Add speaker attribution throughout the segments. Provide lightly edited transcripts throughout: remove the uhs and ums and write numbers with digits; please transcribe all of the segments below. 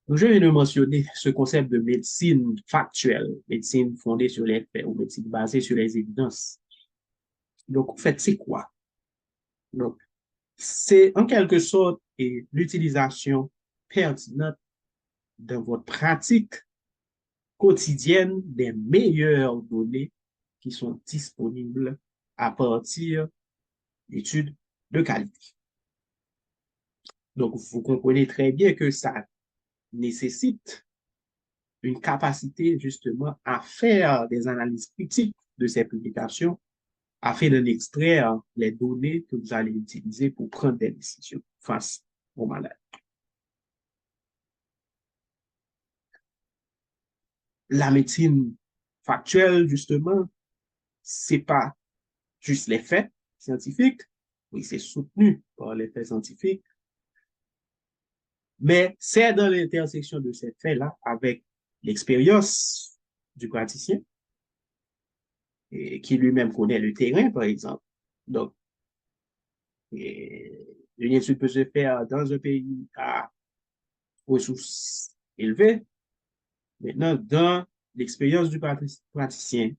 Speaker 1: Donc, je viens de mentionner ce concept de médecine factuelle, médecine fondée sur les faits ou médecine basée sur les évidences. Donc, en fait, c'est quoi? Donc, c'est en quelque sorte l'utilisation pertinente dans votre pratique quotidienne des meilleures données qui sont disponibles à partir d'études de qualité. Donc, vous comprenez très bien que ça nécessite une capacité justement à faire des analyses critiques de ces publications afin d'en extraire les données que vous allez utiliser pour prendre des décisions face aux malades. La médecine factuelle, justement, c'est pas juste les faits scientifiques, oui, c'est soutenu par les faits scientifiques, mais c'est dans l'intersection de ces faits-là avec l'expérience du praticien et qui lui-même connaît le terrain, par exemple. Donc, une étude peut se faire dans un pays à ressources élevées. Maintenant, dans l'expérience du praticien,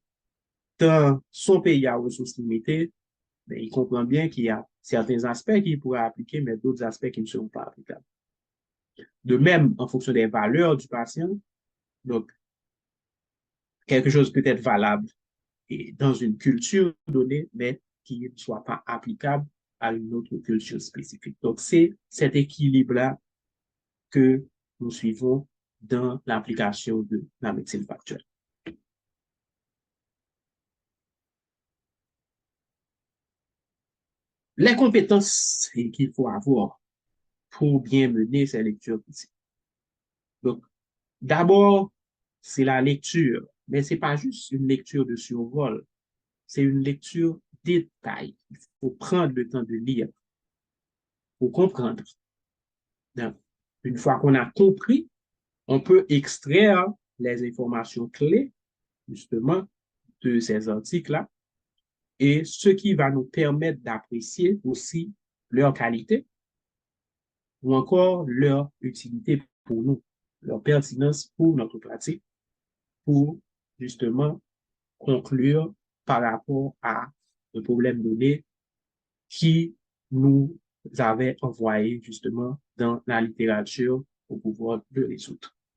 Speaker 1: dans son pays à ressources limitées, ben, il comprend bien qu'il y a certains aspects qu'il pourra appliquer, mais d'autres aspects qui ne seront pas applicables. De même, en fonction des valeurs du patient, donc quelque chose peut être valable et dans une culture donnée, mais qui ne soit pas applicable à une autre culture spécifique. Donc, c'est cet équilibre-là que nous suivons dans l'application de la médecine factuelle. Les compétences qu'il faut avoir pour bien mener ces lectures critiques. Donc, d'abord, c'est la lecture, mais ce n'est pas juste une lecture de survol, c'est une lecture détail. Il faut prendre le temps de lire pour comprendre. Donc, une fois qu'on a compris, on peut extraire les informations clés, justement, de ces articles-là, et ce qui va nous permettre d'apprécier aussi leur qualité ou encore leur utilité pour nous, leur pertinence pour notre pratique, pour justement conclure par rapport à un problème donné qui nous avait envoyé justement dans la littérature pour pouvoir le résoudre.